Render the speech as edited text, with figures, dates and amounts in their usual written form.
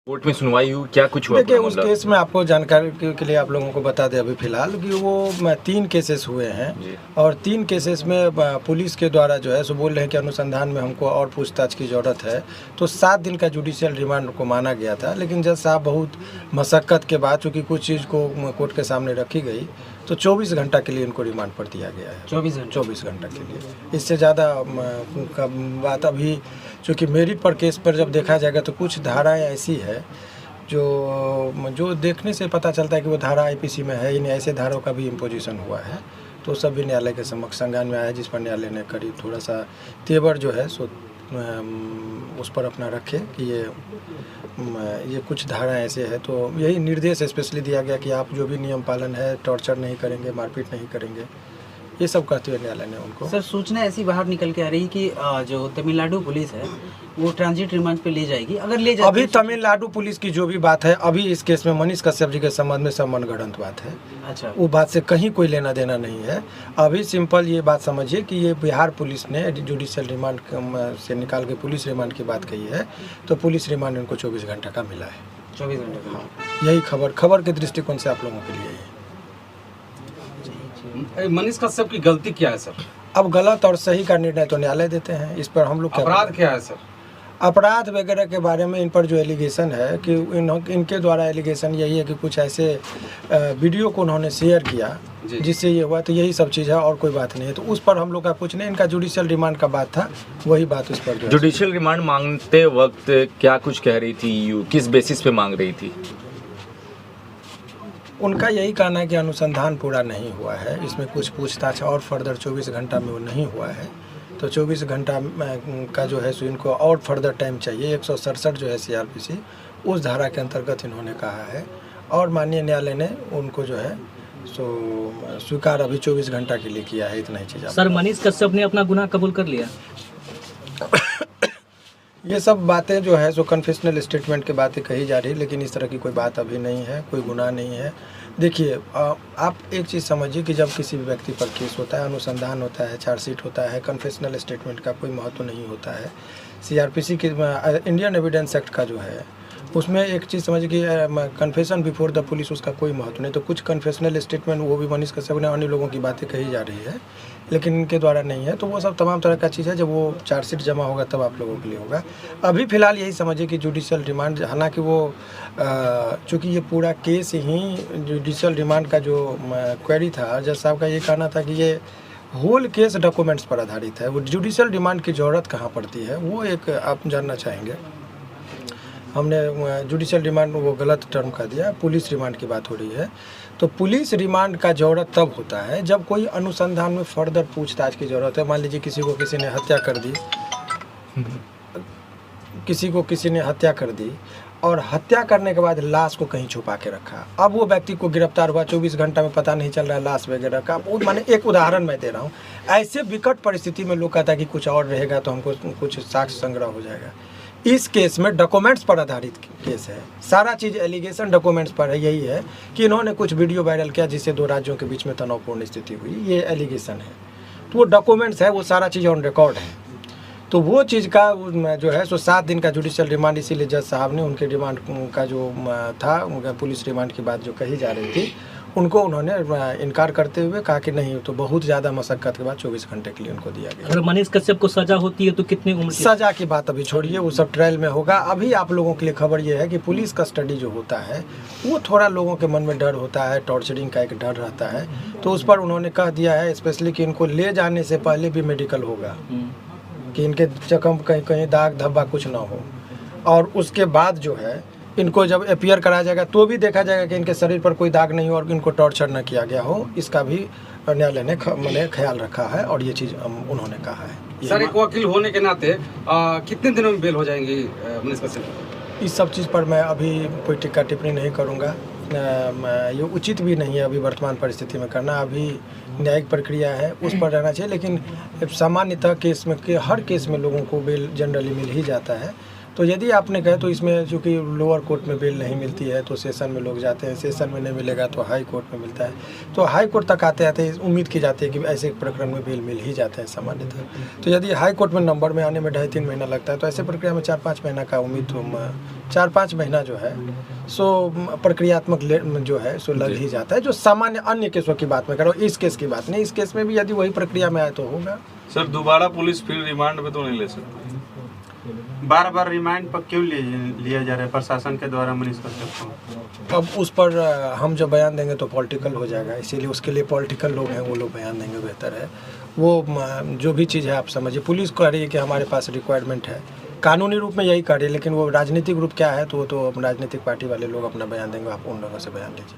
Court में सुनवाई हुई, क्या कुछ हुआ? देखिए, उस केस में आपको जानकारी के लिए आप लोगों को बता दें अभी फ़िलहाल कि वो 3 केसेस हुए हैं और 3 केसेस में पुलिस के द्वारा जो है सो बोल रहे हैं कि अनुसंधान में हमको और पूछताछ की ज़रूरत है। तो 7 दिन का जुडिशियल रिमांड को माना गया था, लेकिन जज साहब बहुत मशक्क़त के बाद चूँकि कुछ चीज़ को कोर्ट के सामने रखी गई तो 24 घंटा के लिए इनको रिमांड पर दिया गया है। 24 घंटा के लिए। इससे ज़्यादा का बात अभी चूँकि मेरिट पर केस पर जब देखा जाएगा तो कुछ धाराएँ ऐसी है जो देखने से पता चलता है कि वो धारा आईपीसी में है ही नहीं, ऐसे धाराओं का भी इम्पोजिशन हुआ है। तो सब भी न्यायालय के समक्ष संज्ञान में आया, जिस पर न्यायालय ने करीब थोड़ा सा तेवर जो है सो उस पर अपना रखे कि ये कुछ धाराएं ऐसे है। तो यही निर्देश स्पेशली दिया गया कि आप जो भी नियम पालन है, टॉर्चर नहीं करेंगे, मारपीट नहीं करेंगे, ये सब कहते हुए न्यायालय ने उनको। सर, सूचना ऐसी बाहर निकल के आ रही कि जो तमिलनाडु पुलिस है वो ट्रांजिट रिमांड पे ले जाएगी, अगर ले जाएगी। अभी तमिलनाडु पुलिस की जो भी बात है, अभी इस केस में मनीष कश्यप जी के संबंध में सब मनगढ़ंत बात है। अच्छा, वो बात से कहीं कोई लेना देना नहीं है। अभी सिंपल ये बात समझिए कि ये बिहार पुलिस ने जुडिशियल रिमांड से निकाल के पुलिस रिमांड की बात कही है, तो पुलिस रिमांड इनको 24 घंटे का मिला है। 24 घंटे का। यही खबर के दृष्टिकोण से आप लोगों के लिए है। मनीष कश्यप की गलती क्या है सर? अब गलत और सही का निर्णय तो न्यायालय देते हैं, इस पर हम लोग अपराध क्या है सर? अपराध वगैरह के बारे में इन पर जो एलिगेशन है कि इनके द्वारा एलिगेशन यही है कि कुछ ऐसे वीडियो को उन्होंने शेयर किया जिससे ये हुआ, तो यही सब चीज़ है और कोई बात नहीं है। तो उस पर हम लोग का कुछ नहीं, इनका जुडिशियल रिमांड का बात था, वही बात उस पर। जुडिशियल रिमांड मांगते वक्त क्या कुछ कह रही थी ईयू, किस बेसिस पे मांग रही थी? उनका यही कहना है कि अनुसंधान पूरा नहीं हुआ है, इसमें कुछ पूछताछ और फर्दर 24 घंटा में वो नहीं हुआ है, तो 24 घंटा का जो है सो इनको और फर्दर टाइम चाहिए। 167 जो है सीआरपीसी, उस धारा के अंतर्गत इन्होंने कहा है और माननीय न्यायालय ने उनको जो है सो स्वीकार अभी 24 घंटा के लिए किया है। इतना ही चीज़। सर, मनीष कश्यप ने अपना गुनाह कबूल कर लिया? ये सब बातें जो है सो कन्फेशनल स्टेटमेंट की बातें कही जा रही है, लेकिन इस तरह की कोई बात अभी नहीं है, कोई गुनाह नहीं है। देखिए, आप एक चीज़ समझिए कि जब किसी भी व्यक्ति पर केस होता है, अनुसंधान होता है, चार्जशीट होता है, कन्फेशनल स्टेटमेंट का कोई महत्व नहीं होता है। सीआरपीसी की इंडियन एविडेंस एक्ट का जो है उसमें एक चीज़ समझिए कि कन्फेशन बिफोर द पुलिस, उसका कोई महत्व नहीं। तो कुछ कन्फेशनल स्टेटमेंट वो भी मनीष कश्यप ने अन्य लोगों की बातें कही जा रही है, लेकिन इनके द्वारा नहीं है। तो वो सब तमाम तरह का चीज़ है, जब वो चार्जशीट जमा होगा तब आप लोगों के लिए होगा। अभी फ़िलहाल यही समझिए कि जुडिशियल रिमांड, हालांकि वो चूँकि ये पूरा केस ही जुडिशियल रिमांड का जो क्वेरी था, जज साहब का ये कहना था कि ये होल केस डॉक्यूमेंट्स पर आधारित है, वो जुडिशियल रिमांड की ज़रूरत कहाँ पड़ती है, वो एक आप जानना चाहेंगे। हमने जुडिशियल रिमांड वो गलत टर्म का दिया, पुलिस रिमांड की बात हो रही है। तो पुलिस रिमांड का ज़रूरत तब होता है जब कोई अनुसंधान में फर्दर पूछताछ की ज़रूरत है। मान लीजिए किसी को किसी ने हत्या कर दी, और हत्या करने के बाद लाश को कहीं छुपा के रखा। अब वो व्यक्ति को गिरफ्तार हुआ, 24 घंटा में पता नहीं चल रहा है लाश वगैरह का। वो माने एक उदाहरण मैं दे रहा हूँ। ऐसे विकट परिस्थिति में लोग कहता है कि कुछ और रहेगा तो हमको कुछ साक्ष्य संग्रह हो जाएगा। इस केस में डॉक्यूमेंट्स पर आधारित केस है, सारा चीज़ एलिगेशन डॉक्यूमेंट्स पर है। यही है कि इन्होंने कुछ वीडियो वायरल किया जिससे 2 राज्यों के बीच में तनावपूर्ण स्थिति हुई, ये एलिगेशन है। तो वो डॉक्यूमेंट्स है, वो सारा चीज़ ऑन रिकॉर्ड है। तो वो चीज़ का जो है सो 7 दिन का जुडिशियल रिमांड, इसीलिए जज साहब ने उनके रिमांड का जो था, उनका पुलिस रिमांड की बात जो कही जा रही थी, उनको उन्होंने इनकार करते हुए कहा कि नहीं, तो बहुत ज़्यादा मशक्क़त के बाद 24 घंटे के लिए उनको दिया गया। अगर मनीष कश्यप को सजा होती है तो कितनी उम्र की? सजा की बात अभी छोड़िए, वो सब ट्रायल में होगा। अभी आप लोगों के लिए खबर ये है कि पुलिस कस्टडी जो होता है वो थोड़ा लोगों के मन में डर होता है, टॉर्चरिंग का एक डर रहता है। तो उस पर उन्होंने कह दिया है स्पेशली कि इनको ले जाने से पहले भी मेडिकल होगा, कि इनके जख्म कहीं कहीं दाग धब्बा कुछ ना हो, और उसके बाद जो है इनको जब अपीयर कराया जाएगा तो भी देखा जाएगा कि इनके शरीर पर कोई दाग नहीं हो और इनको टॉर्चर न किया गया हो। इसका भी न्यायालय ने मैंने ख्याल रखा है और ये चीज़ उन्होंने कहा है। सर, एक वकील होने के नाते कितने दिनों में बेल हो जाएंगी मनीष कश्यप? इस सब चीज़ पर मैं अभी कोई टिक्का टिप्पणी नहीं करूँगा, ये उचित भी नहीं है अभी वर्तमान परिस्थिति में करना। अभी न्यायिक प्रक्रिया है, उस पर रहना चाहिए। लेकिन सामान्यतः केस में हर केस में लोगों को बेल जनरली मिल ही जाता है। तो यदि आपने कहे तो इसमें चूँकि लोअर कोर्ट में बेल नहीं मिलती है तो सेशन में लोग जाते हैं, सेशन में नहीं मिलेगा तो हाई कोर्ट में मिलता है, तो हाई कोर्ट तक आते आते उम्मीद की जाती है कि ऐसे प्रकरण में बेल मिल ही जाते हैं सामान्यतः। तो यदि हाई कोर्ट में नंबर में आने में 2.5-3 महीना लगता है तो ऐसे प्रक्रिया में 4-5 महीना का उम्मीद 4-5 महीना जो है सो प्रक्रियात्मक जो है सो लग ही जाता है। जो सामान्य अन्य केसों की बात मैं कर रहा हूँ, इस केस की बात नहीं। इस केस में भी यदि वही प्रक्रिया में आए तो होगा। सर दोबारा पुलिस फिर रिमांड में तो नहीं ले सकती? बार बार रिमांड पर क्यों लिया जा रहा है प्रशासन के द्वारा मनीष कश्यप को? अब उस पर हम जब बयान देंगे तो पॉलिटिकल हो जाएगा, इसीलिए उसके लिए पॉलिटिकल लोग हैं, वो लोग बयान देंगे बेहतर है। वो जो भी चीज़ है आप समझिए, पुलिस कह रही है कि हमारे पास रिक्वायरमेंट है, कानूनी रूप में यही कह रही है, लेकिन वो राजनीतिक रूप क्या है तो वो तो राजनीतिक पार्टी वाले लोग अपना बयान देंगे, आप उन लोगों से बयान लीजिए।